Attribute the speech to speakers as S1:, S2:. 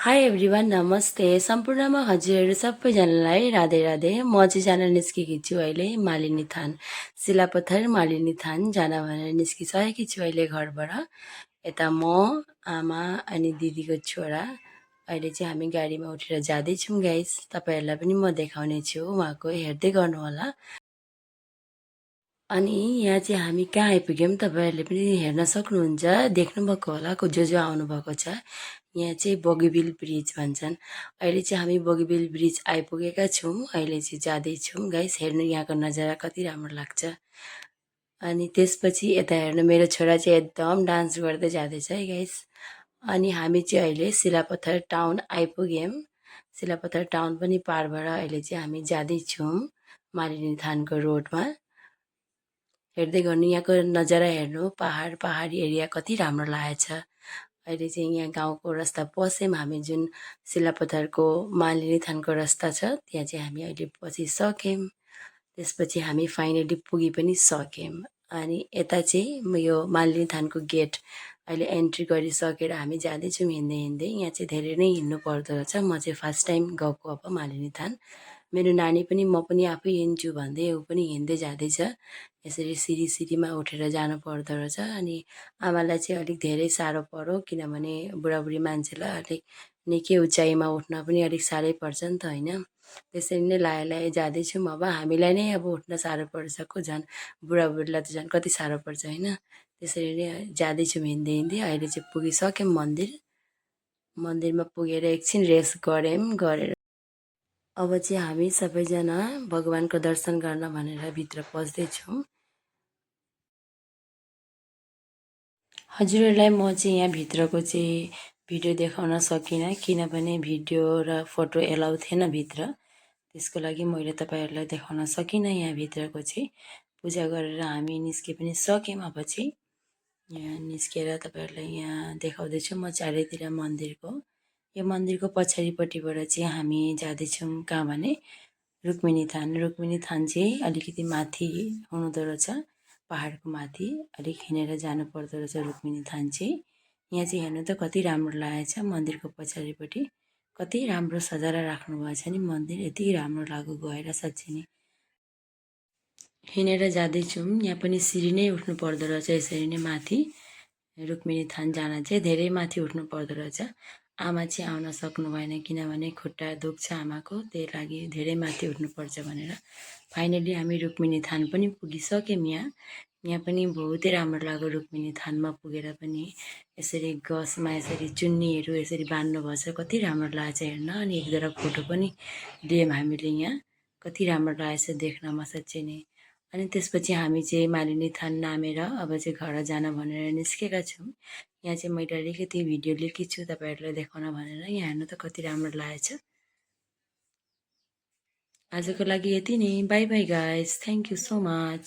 S1: High everyone नमस्ते सम्पूर्णमा हजुरहरू सबैजनालाई राधे राधे। म चाहिँ जान निस्केकी छु अहिले मालिनी थान शिलापत्थर मालिनी थान जान भनेर निस्किसकेकी छु अहिले घरबाट। यता म आमा अनि दिदीको छोरा अहिले चाहिँ हामी गाडीमा उठेर जाँदैछौँ गाइस। तपाईँहरूलाई पनि म देखाउने छु, उहाँको हेर्दै गर्नुहोला। अनि यहाँ चाहिँ हामी कहाँ आइपुग्यौँ तपाईँहरूले पनि हेर्न सक्नुहुन्छ, देख्नुभएको होला जो जो आउनुभएको छ। यहाँ चाहिँ बगीबिल ब्रिज भन्छन्। अहिले चाहिँ हामी बगीबिल ब्रिज आइपुगेका छौँ। अहिले चाहिँ जाँदैछौँ गाइस, हेर्नु यहाँको नजारा कति राम्रो लाग्छ। अनि त्यसपछि यता हेर्नु मेरो छोरा चाहिँ एकदम डान्स गर्दै जाँदैछ है गाइस। अनि हामी चाहिँ अहिले शिलापत्थर टाउन आइपुग्यौँ। शिलापत्थर टाउन पनि पारबाट अहिले चाहिँ हामी जाँदैछौँ मालिनी थानको रोडमा। हेर्दै गर्नु यहाँको नजारा हेर्नु, पहाडी एरिया कति राम्रो लागेछ। अहिले चाहिँ यहाँ गाउँको रास्ता पस्यौँ हामी, जुन शिलापत्थरको मालिनी थानको रास्ता छ त्यहाँ चाहिँ हामी अहिले पसिसक्यौँ। त्यसपछि हामी फाइनली पुगि पनि सक्यौँ। अनि यता चाहिँ यो मालिनी थानको गेट अहिले एन्ट्री गरिसकेर हामी जाँदैछौँ हिँड्दै हिँड्दै। यहाँ चाहिँ धेरै नै हिँड्नु पर्दो रहेछ। म चाहिँ फर्स्ट टाइम गएको अब मालिनी थान। मेरो नानी पनि म पनि आफै हिँड्छु भन्दै ऊ पनि हिँड्दै जाँदैछ। यसरी सिँढीमा उठेर जानु पर्दो रहेछ। अनि आमालाई चाहिँ अलिक धेरै साह्रो पर्यो, किनभने बुढाबुढी मान्छेलाई अलिक निकै उचाइमा उठ्न पनि अलिक साह्रै पर्छ नि त होइन। त्यसरी नै लाए जाँदैछौँ। अब हामीलाई नै अब उठ्न साह्रो परिसक्यो, झन् बुढाबुढीलाई त झन् कति साह्रो पर्छ होइन। त्यसरी नै जाँदैछौँ हिँड्दै हिँड्दै। अहिले चाहिँ पुगिसक्यौँ मन्दिरमा पुगेर एकछिन रेस्ट गरेर अब चाहिँ हामी सबैजना भगवानको दर्शन गर्न भनेर भित्र पस्दैछौँ। हजुरहरूलाई म चाहिँ यहाँ भित्रको चाहिँ भिडियो देखाउन सकिनँ, किनभने भिडियो र फोटो एलाउ थिएन भित्र। त्यसको लागि मैले तपाईँहरूलाई देखाउन सकिनँ। यहाँ भित्रको चाहिँ पूजा गरेर हामी निस्के पनि सक्यौँ। अब चाहिँ यहाँ निस्केर तपाईँहरूलाई यहाँ देखाउँदैछु म चारैतिर मन्दिरको। यो मन्दिरको पछाडिपट्टिबाट चाहिँ हामी जाँदैछौँ कहाँ भने रुक्मिनी थान चाहिँ अलिकति माथि हुँदो रहेछ, पहाडको माथि अलिक हिँडेर जानुपर्दो रहेछ रुक्मिनी थान चाहिँ। यहाँ चाहिँ हेर्नु त कति राम्रो लागेछ। मन्दिरको पछाडिपट्टि कति राम्रो सजाएर राख्नुभएको छ नि मन्दिर, यति राम्रो लाग्यो गएर साँच्चै नै। हिँडेर जाँदैछौँ। यहाँ पनि सिँढी नै उठ्नु पर्दो रहेछ, यसरी नै माथि रुक्मिनी थान जान चाहिँ धेरै माथि उठ्नु पर्दो रहेछ। आमा चाहिँ आउन सक्नु भएन, किनभने खुट्टा दुख्छ आमाको, त्यही लागि धेरै माथि उठ्नुपर्छ भनेर। फाइनली हामी रुक्मिनी थान पनि पुगिसक्यौँ। यहाँ पनि बहुतै राम्रो लाग्यो रुक्मिनी थानमा पुगेर पनि। यसरी गसमा यसरी चुन्नीहरू यसरी बान्नुभएको छ, कति राम्रो लागेछ हेर्न। अनि एक दुईवटा फोटो पनि लियौँ हामीले यहाँ, कति राम्रो लागेछ देख्नमा साँच्चै नै। अनि त्यसपछि हामी चाहिँ मालिनी थान नामेर अब चाहिँ घर जान भनेर निस्केका छौँ। यहाँ चाहिँ मैले अलिकति भिडियो लिएकी छु तपाईँहरूलाई देखाउन भनेर। यहाँ हेर्नु त कति राम्रो लागेछ। आजको लागि यति नै। By by guys, thank you so much.